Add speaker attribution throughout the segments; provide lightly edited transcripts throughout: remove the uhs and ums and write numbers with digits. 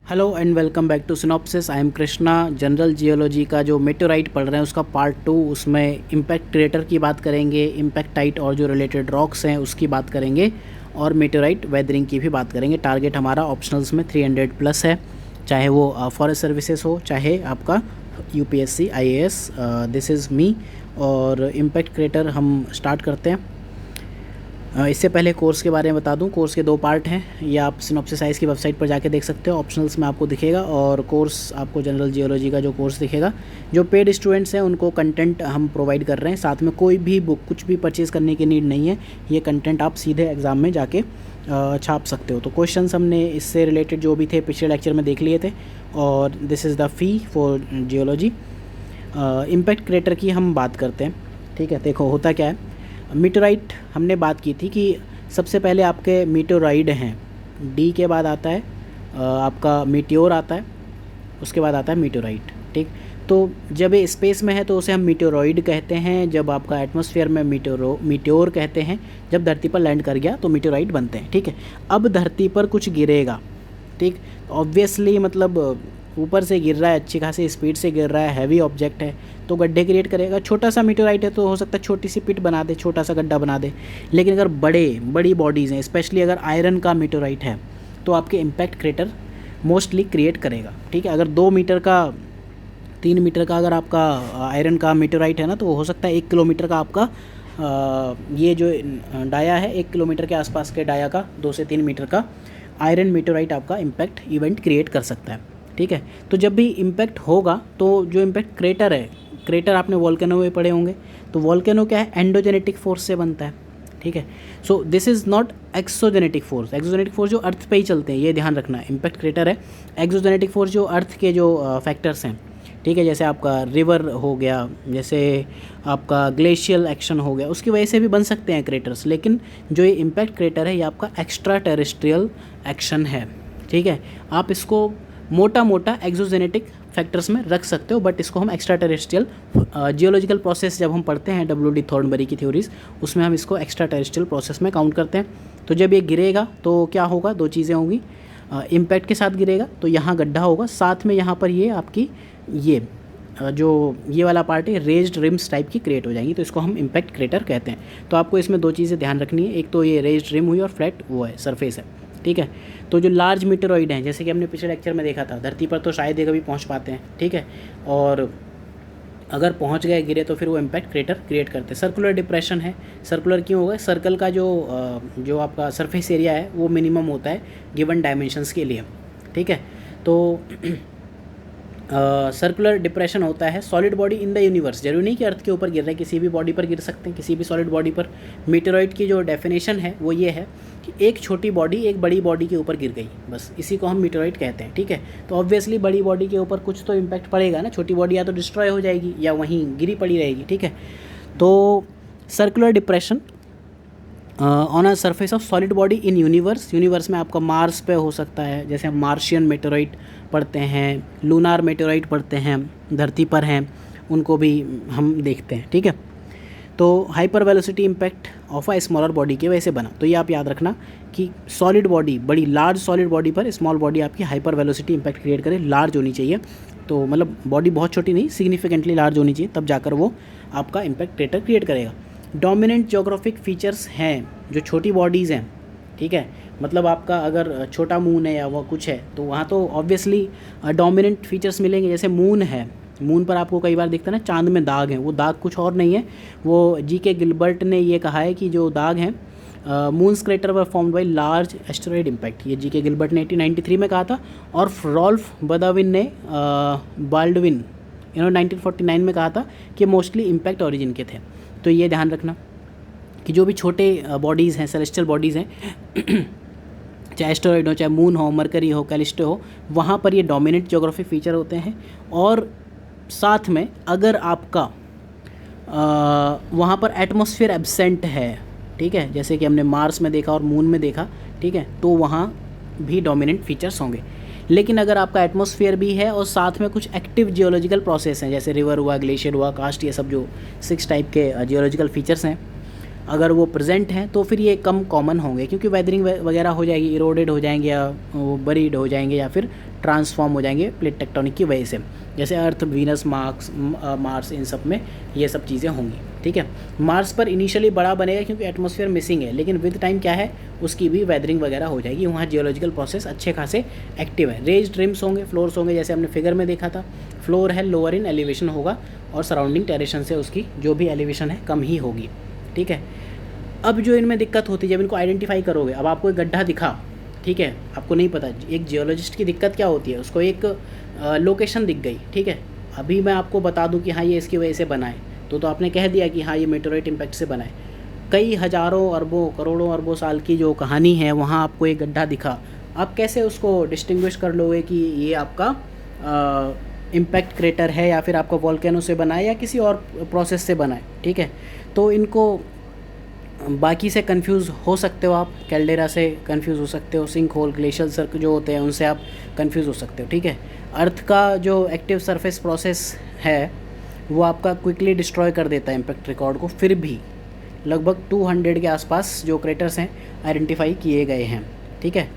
Speaker 1: Hello and welcome back to synopsis. I am Krishna. General geology का जो meteorite पढ़ रहे हैं उसका पार्ट 2, उसमें इम्पैक्ट क्रेटर की बात करेंगे, इम्पैक्टाइट और जो रिलेटेड रॉक्स हैं उसकी बात करेंगे और मेटेओराइट वेदरिंग की भी बात करेंगे। टारगेट हमारा ऑप्शनल्स में 300 प्लस है, चाहे वो फॉरेस्ट सर्विसेज हो चाहे आपका UPSC IAS. This is me और इम्पैक्ट क्रेटर हम स्टार्ट करते हैं। इससे पहले कोर्स के बारे में बता दूं, कोर्स के 2 पार्ट हैं, ये आप सिनॉप्सिस आईएएस की वेबसाइट पर जाके देख सकते हो। ऑप्शनल्स में आपको दिखेगा और कोर्स आपको जनरल जियोलॉजी का जो कोर्स दिखेगा। जो पेड स्टूडेंट्स हैं उनको कंटेंट हम प्रोवाइड कर रहे हैं, साथ में कोई भी बुक कुछ भी परचेज़ करने की नीड नहीं है। ये कंटेंट आप सीधे एग्ज़ाम में जाके छाप सकते हो। तो क्वेश्चंस हमने इससे रिलेटेड जो भी थे पिछले लेक्चर में देख लिए थे और this is the fee for geology. Impact crater की हम बात करते हैं। ठीक है, देखो होता क्या है। मीटेओराइट हमने बात की थी कि सबसे पहले आपके मीटेओराइड हैं, डी के बाद आता है आपका मीटियोर आता है, उसके बाद आता है मीटेओराइट। ठीक, तो जब ये स्पेस में है तो उसे हम मीटेओरॉइड कहते हैं, जब आपका एटमॉस्फेयर में मीटेओर कहते हैं, जब धरती पर लैंड कर गया तो मीटेओराइट बनते हैं। ठीक है, अब धरती पर कुछ गिरेगा, ठीक, ऑब्वियसली मतलब ऊपर से गिर रहा है, अच्छी खासी स्पीड से गिर रहा है, हैवी ऑब्जेक्ट है तो गड्ढे क्रिएट करेगा। छोटा सा मीटेओराइट है तो हो सकता है छोटी सी पिट बना दे, छोटा सा गड्ढा बना दे। लेकिन अगर बड़ी बॉडीज़ हैं, स्पेशली अगर आयरन का मीटेओराइट है तो आपके इम्पैक्ट क्रेटर मोस्टली क्रिएट करेगा। ठीक है, अगर 2 मीटर का 3 मीटर का अगर आपका आयरन का मीटेओराइट है ना, तो हो सकता है 1 किलोमीटर का आपका ये जो डाया है 1 किलोमीटर के आसपास के डाया का 2 से 3 मीटर का आयरन मीटेओराइट आपका इम्पैक्ट इवेंट क्रिएट कर सकता है। ठीक है, तो जब भी इम्पैक्ट होगा तो जो इम्पैक्ट क्रेटर है, क्रेटर आपने वॉल्केनो में पढ़े होंगे, तो वॉल्केनो क्या है, एंडोजेनेटिक फोर्स से बनता है। ठीक है, so this is not exogenetic force. Exogenetic force जो अर्थ पे ही चलते हैं, ये ध्यान रखना। इम्पैक्ट क्रेटर है। एक्सोजेनेटिक फोर्स जो अर्थ के जो फैक्टर्स हैं, ठीक है, जैसे आपका रिवर हो गया, जैसे आपका ग्लेशियल एक्शन हो गया, उसकी वजह से भी बन सकते हैं क्रेटर्स। लेकिन जो ये इम्पैक्ट क्रेटर है ये आपका एक्स्ट्रा टेरेस्ट्रियल एक्शन है। ठीक है, आप इसको मोटा मोटा एक्सोजेनेटिक फैक्टर्स में रख सकते हो, बट इसको हम एक्स्ट्रा टेरेस्ट्रियल जियोलॉजिकल प्रोसेस जब हम पढ़ते हैं WD थॉर्नबरी की थ्योरीज, उसमें हम इसको एक्स्ट्रा टेरेस्ट्रियल प्रोसेस में काउंट करते हैं। तो जब ये गिरेगा तो क्या होगा, 2 चीज़ें होंगी। इम्पैक्ट के साथ गिरेगा तो यहाँ गड्ढा होगा, साथ में यहाँ पर ये आपकी जो ये वाला पार्ट है रेज्ड रिम्स टाइप की क्रिएट हो जाएंगी, तो इसको हम इम्पैक्ट क्रेटर कहते हैं। तो आपको इसमें 2 चीज़ें ध्यान रखनी है, एक तो ये रेज्ड रिम हुई और फ्लैट वो है सरफेस है। ठीक है, तो जो लार्ज मीटेरॉइड हैं, जैसे कि हमने पिछले लेक्चर में देखा था, धरती पर तो शायद ही कभी पहुंच पाते हैं। ठीक है, और अगर पहुंच गए गिरे तो फिर वो इम्पैक्ट क्रेटर क्रिएट करते हैं। सर्कुलर डिप्रेशन है। सर्कुलर क्यों होगा, सर्कल का जो आपका सरफेस एरिया है वो मिनिमम होता है गिवन डायमेंशंस के लिए। ठीक है, तो सर्कुलर डिप्रेशन होता है। Solid body in the universe, जरूरी नहीं कि अर्थ के ऊपर गिर रहा है, किसी भी बॉडी पर गिर सकते हैं, किसी भी सॉलिड बॉडी पर। मीटेरॉइड की जो डेफिनेशन है वो ये है कि एक छोटी बॉडी एक बड़ी बॉडी के ऊपर गिर गई, बस इसी को हम मीटेरॉइड कहते हैं। ठीक है, तो ऑब्वियसली बड़ी बॉडी के ऊपर कुछ तो इम्पैक्ट पड़ेगा ना, छोटी बॉडी या तो डिस्ट्रॉय हो जाएगी या वहीं गिरी पड़ी रहेगी। ठीक है, तो circular depression on a surface of solid body in universe. Universe में आपका मार्स पे हो सकता है, जैसे हम मार्शियन मेटेओराइट पढ़ते हैं, लूनार मेटेओराइट पढ़ते हैं, धरती पर हैं उनको भी हम देखते हैं। ठीक है, तो hyper velocity impact of a smaller body की वजह से बना। तो ये आप याद रखना कि सॉलिड बॉडी, बड़ी लार्ज सॉलिड बॉडी पर स्मॉल बॉडी आपकी हाइपर वेलोसिटी इम्पैक्ट क्रिएट करे, लार्ज होनी चाहिए। तो मतलब बॉडी बहुत छोटी नहीं, सिग्निफिकेंटली लार्ज होनी चाहिए, तब जाकर वो आपका इम्पैक्ट क्रेटर क्रिएट करेगा। डोमिनेंट जोग्राफिक फीचर्स हैं जो छोटी बॉडीज़ हैं। ठीक है, मतलब आपका अगर छोटा मून है या वो कुछ है तो वहाँ तो ऑब्वियसली डोमिनेंट फीचर्स मिलेंगे। जैसे मून है, मून पर आपको कई बार दिखता है ना चांद में दाग हैं, वो दाग कुछ और नहीं है, वो GK गिलबर्ट ने ये कहा है कि जो दाग हैं moons crater were formed by large asteroid impact. ये GK गिलबर्ट ने 1893 में कहा था, और रॉल्फ बदाविन ने बाल्डविन 1949 में कहा था कि मोस्टली इम्पैक्ट ओरिजिन के थे। तो ये ध्यान रखना कि जो भी छोटे बॉडीज़ हैं, सेलेस्टियल बॉडीज़ हैं, चाहे एस्टेरॉयड हो, चाहे मून हो, मरकरी हो, कैलिस्टो हो, वहाँ पर ये डोमिनेंट ज्योग्राफिक फीचर होते हैं। और साथ में अगर आपका वहाँ पर एटमॉस्फेयर एब्सेंट है, ठीक है, जैसे कि हमने मार्स में देखा और मून में देखा, ठीक है, तो वहाँ भी डोमिनेंट फीचर्स होंगे। लेकिन अगर आपका एटमॉस्फेयर भी है और साथ में कुछ एक्टिव जियोलॉजिकल प्रोसेस हैं, जैसे रिवर हुआ, ग्लेशियर हुआ, कास्ट, ये सब जो 6 टाइप के जियोलॉजिकल फीचर्स हैं, अगर वो प्रेजेंट हैं तो फिर ये कम कॉमन होंगे, क्योंकि वेदरिंग वगैरह हो जाएगी, इरोडेड हो जाएंगे या वो बरीड हो जाएंगे या फिर ट्रांसफॉर्म हो जाएंगे प्लेट टेक्टोनिक की वजह से, जैसे अर्थ, वीनस, मार्स, इन सब में ये सब चीज़ें होंगी। ठीक है, मार्स पर इनिशियली बड़ा बनेगा क्योंकि एटमॉस्फेयर मिसिंग है, लेकिन विद टाइम क्या है उसकी भी वेदरिंग वगैरह हो जाएगी, वहाँ जियोलॉजिकल प्रोसेस अच्छे खासे एक्टिव है। रेज्ड रिम्स होंगे, फ्लोर्स होंगे, जैसे हमने फिगर में देखा था, फ्लोर है लोअर इन एलिवेशन होगा और सराउंडिंग टेरेशन से उसकी जो भी एलिवेशन है कम ही होगी। ठीक है, अब जो इनमें दिक्कत होती है जब इनको आइडेंटिफाई करोगे, अब आपको एक गड्ढा दिखा, ठीक है, आपको नहीं पता, एक जियोलॉजिस्ट की दिक्कत क्या होती है, उसको एक लोकेशन दिख गई, ठीक है, अभी मैं आपको बता दूं कि हाँ ये इसकी वजह से बना है, तो आपने कह दिया कि हाँ ये मेटेओराइट इम्पैक्ट से बना है। कई हज़ारों अरबों करोड़ों अरबों साल की जो कहानी है, वहाँ आपको एक गड्ढा दिखा, आप कैसे उसको डिस्टिंग्विश कर लोगे कि ये आपका इम्पैक्ट क्रेटर है या फिर आपका वॉल्केनो से बना है या किसी और प्रोसेस से बना है। ठीक है, तो इनको बाकी से कंफ्यूज हो सकते हो आप, कैल्डेरा से कंफ्यूज हो सकते हो, सिंक होल, ग्लेशियल सर्क जो होते हैं उनसे आप कंफ्यूज हो सकते हो। ठीक है, अर्थ का जो एक्टिव सरफेस प्रोसेस है वो आपका क्विकली डिस्ट्रॉय कर देता है इम्पैक्ट रिकॉर्ड को, फिर भी लगभग 200 के आसपास जो क्रेटर्स हैं आइडेंटिफाई किए गए हैं। ठीक है,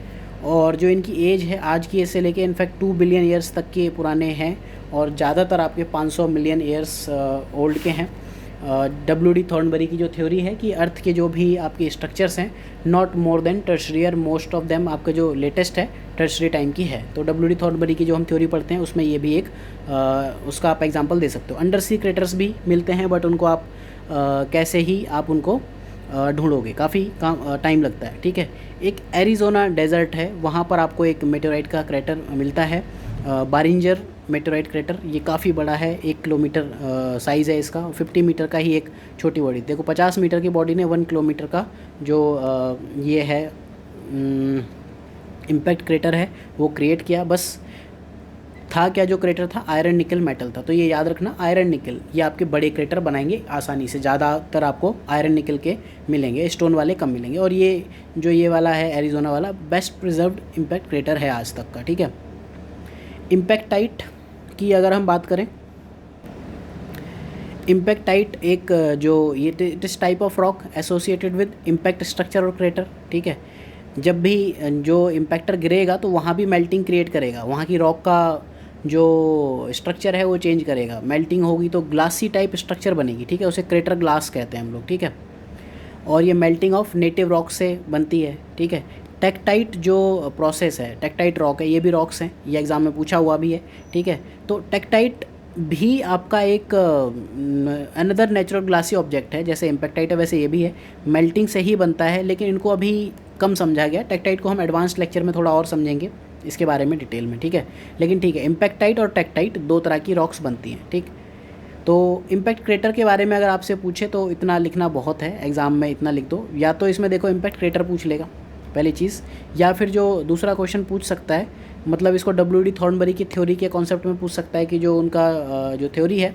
Speaker 1: और जो इनकी एज है आज की एज से लेके इनफैक्ट 2 बिलियन ईयर्स तक के पुराने हैं, और ज़्यादातर आपके 500 मिलियन ईयर्स ओल्ड के हैं। डब्ल्यू डी थॉर्नबरी की जो थ्योरी है कि अर्थ के जो भी आपके स्ट्रक्चर्स हैं not more than tertiary, most of them आपका जो लेटेस्ट है टर्शरी टाइम की है। तो डब्ल्यू डी थॉर्नबरी की जो हम थ्योरी पढ़ते हैं उसमें ये भी एक उसका आप एग्जांपल दे सकते हो। अंडर सी क्रेटर्स भी मिलते हैं, बट उनको आप कैसे ही आप उनको ढूंढोगे, काफ़ी टाइम लगता है। ठीक है, एक एरिज़ोना डेजर्ट है, वहाँ पर आपको एक मेटेओराइट का क्रेटर मिलता है, बारिंजर मेटेओराइट क्रेटर। ये काफ़ी बड़ा है, 1 किलोमीटर साइज़ है इसका, 50 मीटर का ही एक छोटी बॉडी। देखो 50 मीटर की बॉडी ने 1 किलोमीटर का जो ये है इम्पैक्ट क्रेटर है वो क्रिएट किया। बस था क्या जो क्रेटर था, आयरन निकल मेटल था, तो ये याद रखना आयरन निकल ये आपके बड़े क्रेटर बनाएंगे आसानी से, ज़्यादातर आपको आयरन निकल के मिलेंगे, स्टोन वाले कम मिलेंगे। और ये जो ये वाला है एरिज़ोना वाला बेस्ट प्रिजर्व्ड इम्पैक्ट क्रेटर है आज तक का। ठीक है, इम्पैक्टाइट की अगर हम बात करें, इम्पैक्टाइट एक जो ये इट इस type of rock associated with impact structure और क्रेटर। ठीक है, जब भी जो इम्पैक्टर गिरेगा तो वहाँ भी मेल्टिंग क्रिएट करेगा, वहाँ की रॉक का जो स्ट्रक्चर है वो चेंज करेगा, मेल्टिंग होगी तो ग्लासी टाइप स्ट्रक्चर बनेगी। ठीक है, उसे क्रेटर ग्लास कहते हैं हम लोग। ठीक है, और ये मेल्टिंग ऑफ नेटिव रॉक से बनती है। ठीक है, टेक्टाइट जो प्रोसेस है, टेक्टाइट रॉक है, ये भी रॉक्स हैं, ये एग्ज़ाम में पूछा हुआ भी है। ठीक है, तो टेक्टाइट भी आपका एक अनदर नेचुरल ग्लासी ऑब्जेक्ट है, जैसे इम्पैक्टाइट है वैसे ये भी है, मेल्टिंग से ही बनता है, लेकिन इनको अभी कम समझा गया। टेक्टाइट को हम एडवांस लेक्चर में थोड़ा और समझेंगे इसके बारे में डिटेल में। ठीक है, लेकिन ठीक है, इम्पैक्टाइट और टेक्टाइट 2 तरह की रॉक्स बनती हैं। ठीक, तो इम्पैक्ट क्रेटर के बारे में अगर आपसे पूछे तो इतना लिखना बहुत है, एग्ज़ाम में इतना लिख दो, या तो इसमें देखो इम्पैक्ट क्रेटर पूछ लेगा पहली चीज़, या फिर जो दूसरा क्वेश्चन पूछ सकता है, मतलब इसको डब्ल्यू डी थॉर्नबरी की थ्योरी के कॉन्सेप्ट में पूछ सकता है कि जो उनका जो थ्योरी है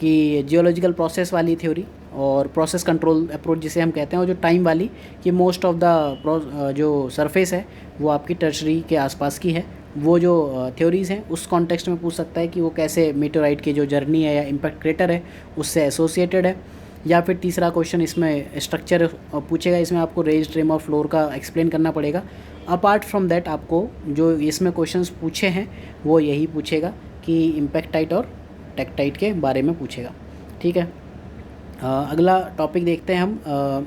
Speaker 1: कि जियोलॉजिकल प्रोसेस वाली थ्योरी और प्रोसेस कंट्रोल अप्रोच जिसे हम कहते हैं, और जो टाइम वाली कि मोस्ट ऑफ द जो सरफेस है वो आपकी टर्शरी के आसपास की है, वो जो थ्योरीज़ हैं उस कॉन्टेक्स्ट में पूछ सकता है कि वो कैसे मेटेओराइट की जो जर्नी है या इम्पैक्ट क्रेटर है उससे एसोसिएटेड है। या फिर तीसरा क्वेश्चन इसमें स्ट्रक्चर पूछेगा, इसमें आपको रेज, ट्रिम और फ्लोर का एक्सप्लेन करना पड़ेगा। अपार्ट फ्रॉम दैट आपको जो इसमें क्वेश्चंस पूछे हैं वो यही पूछेगा कि इम्पैक्टाइट और टेक्टाइट के बारे में पूछेगा। ठीक है, अगला टॉपिक देखते हैं हम,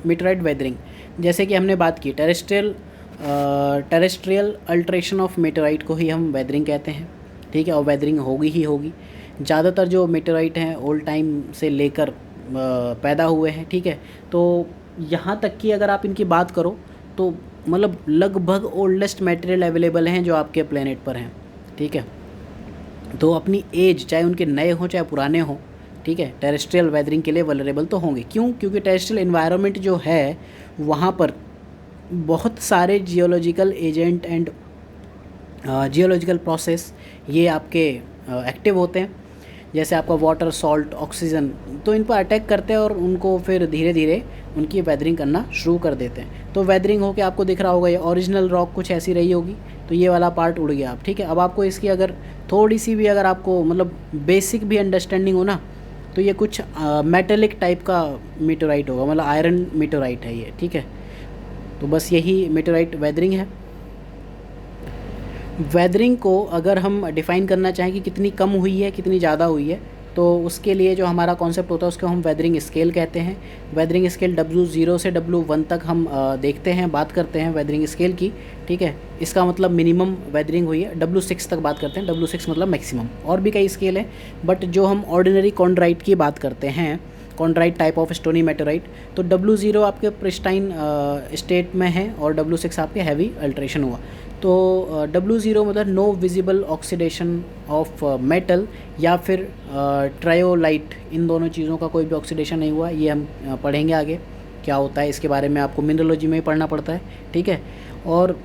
Speaker 1: मेटेओराइट वेदरिंग। जैसे कि हमने बात की टेरेस्ट्रियल अल्ट्रेशन ऑफ मेटेओराइट को ही हम वेदरिंग कहते हैं। ठीक है, और वेदरिंग होगी ही होगी। ज़्यादातर जो मेटेओराइट हैं ओल्ड टाइम से लेकर पैदा हुए हैं। ठीक है, तो यहाँ तक कि अगर आप इनकी बात करो तो मतलब लगभग ओल्डेस्ट मटेरियल अवेलेबल हैं जो आपके प्लेनेट पर हैं। ठीक है, तो अपनी एज चाहे उनके नए हों चाहे पुराने हों, ठीक है, टेरेस्ट्रियल वेदरिंग के लिए वल्नरेबल तो होंगे। क्यों? क्योंकि टेरेस्ट्रियल एनवायरनमेंट जो है वहाँ पर बहुत सारे geological agent and geological process ये आपके एक्टिव होते हैं, जैसे आपका वाटर, सॉल्ट, ऑक्सीजन, तो इन पर अटैक करते हैं और उनको फिर धीरे धीरे उनकी वेदरिंग करना शुरू कर देते हैं। तो वेदरिंग होके आपको दिख रहा होगा ये ओरिजिनल रॉक कुछ ऐसी रही होगी, तो ये वाला पार्ट उड़ गया आप। ठीक है, अब आपको इसकी अगर थोड़ी सी भी अगर आपको मतलब बेसिक भी अंडरस्टैंडिंग हो ना, तो ये कुछ मेटेलिक टाइप का मेटेराइट होगा, मतलब आयरन मेटेराइट है ये, ठीक है। तो बस यही मेटेराइट वेदरिंग है। वेदरिंग को अगर हम डिफ़ाइन करना चाहें कि कितनी कम हुई है कितनी ज़्यादा हुई है, तो उसके लिए जो हमारा कॉन्सेप्ट होता है उसको हम वेदरिंग स्केल कहते हैं। वेदरिंग स्केल W0 से W1 तक हम देखते हैं, बात करते हैं वेदरिंग स्केल की, ठीक है। इसका मतलब मिनिमम वेदरिंग हुई है। W6 तक बात करते हैं, W6 मतलब मैक्सिमम। और भी कई स्केल है, बट जो हम ऑर्डिनरी कॉन्ड्राइट की बात करते हैं, कॉन्ड्राइट टाइप ऑफ स्टोनी मेटेराइट, तो W0 आपके प्रिस्टाइन स्टेट में है और W6 आपके हैवी अल्ट्रेशन हुआ। तो W0 मतलब no visible oxidation of metal या फिर ट्रायोलाइट, इन दोनों चीज़ों का कोई भी ऑक्सीडेशन नहीं हुआ। ये हम पढ़ेंगे आगे क्या होता है, इसके बारे में आपको मिनरलोजी में ही पढ़ना पड़ता है, ठीक है। और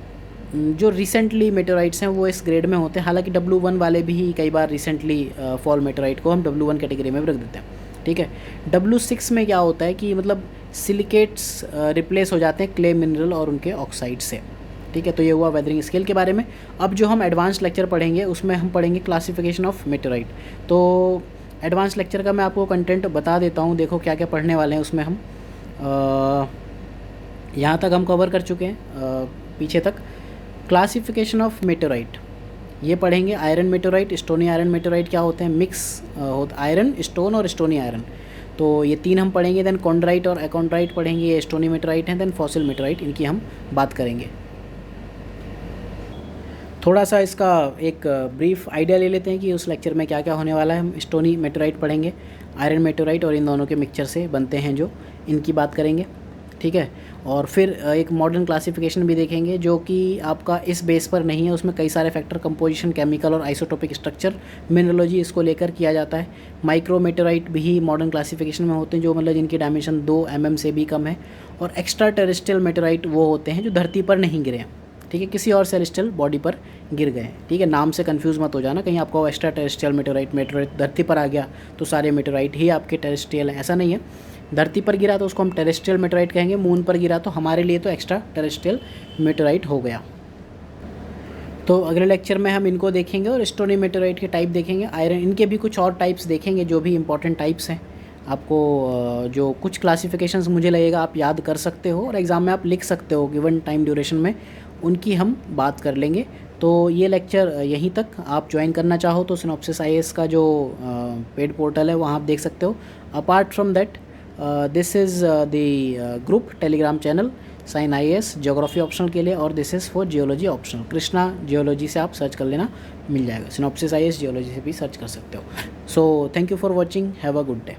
Speaker 1: जो रिसेंटली मेटेराइट्स हैं वो इस ग्रेड में होते हैं, हालांकि W1 वाले भी कई बार रिसेंटली फॉल मेटेराइट को हम W1 कैटेगरी में भी रख देते हैं, ठीक है। W6 में क्या होता है कि मतलब सिलिकेट्स रिप्लेस हो जाते हैं क्ले मिनरल और उनके ऑक्साइड से, ठीक है। तो ये हुआ वेदरिंग स्केल के बारे में। अब जो हम एडवांस लेक्चर पढ़ेंगे उसमें हम पढ़ेंगे क्लासिफिकेशन ऑफ मेटेराइट। तो एडवांस लेक्चर का मैं आपको कंटेंट बता देता हूँ, देखो क्या क्या पढ़ने वाले हैं उसमें हम। यहाँ तक हम कवर कर चुके हैं, पीछे तक। क्लासिफिकेशन ऑफ मेटेराइट ये पढ़ेंगे। आयरन मेटेराइट, स्टोनी आयरन मेटेराइट क्या होते हैं, मिक्स होता आयरन स्टोन और स्टोनी आयरन, तो ये तीन हम पढ़ेंगे। देन कॉन्ड्राइट और एकॉन्ड्राइट पढ़ेंगे, ये स्टोनी मेटेराइट हैं। देन फॉसिल मेटेराइट, इनकी हम बात करेंगे। थोड़ा सा इसका एक ब्रीफ आइडिया ले लेते हैं कि उस लेक्चर में क्या क्या होने वाला है। हम स्टोनी मेटेराइट पढ़ेंगे, आयरन मेटेराइट और इन दोनों के मिक्सचर से बनते हैं जो, इनकी बात करेंगे, ठीक है। और फिर एक मॉडर्न क्लासिफिकेशन भी देखेंगे जो कि आपका इस बेस पर नहीं है, उसमें कई सारे फैक्टर, कंपोजिशन, केमिकल और आइसोटोपिक स्ट्रक्चर, मिनरोलॉजी इसको लेकर किया जाता है। माइक्रो मेटेराइट भी मॉडर्न क्लासिफिकेशन में होते हैं जो मतलब जिनकी डायमेंशन 2 mm से भी कम है। और एक्स्ट्रा टेरेस्ट्रियल मेटेराइट वो होते हैं जो धरती पर नहीं गिरे हैं, ठीक है, किसी और सेलेस्टियल बॉडी पर गिर गए हैं, ठीक है। नाम से कंफ्यूज मत हो जाना, कहीं आपको एक्स्ट्रा टेरेस्ट्रियल मेटेराइट धरती पर आ गया तो सारे मेटेराइट ही आपके टेरेस्ट्रियल हैं, ऐसा नहीं है। धरती पर गिरा तो उसको हम टेरेस्ट्रियल मेटेराइट कहेंगे, मून पर गिरा तो हमारे लिए तो एक्स्ट्रा टेरेस्ट्रियल मेटेराइट हो गया। तो अगले लेक्चर में हम इनको देखेंगे और स्टोनी मेटेराइट के टाइप देखेंगे। आयरन, इनके भी कुछ और टाइप्स देखेंगे जो भी इंपॉर्टेंट टाइप्स हैं। आपको जो कुछ क्लासिफिकेशंस मुझे लगेगा आप याद कर सकते हो और एग्ज़ाम में आप लिख सकते हो गिवन टाइम ड्यूरेशन में, उनकी हम बात कर लेंगे। तो ये लेक्चर यहीं तक, आप ज्वाइन करना चाहो तो सिनॉप्सिस IAS का जो पेड पोर्टल है वहाँ आप देख सकते हो। Apart from that this is the group Telegram channel sign IAS geography optional के लिए, और this is for geology optional. Krishna geology से आप सर्च कर लेना, मिल जाएगा। सिनॉप्सिस IAS जियोलॉजी से भी सर्च कर सकते हो। So thank you for watching, have a good day.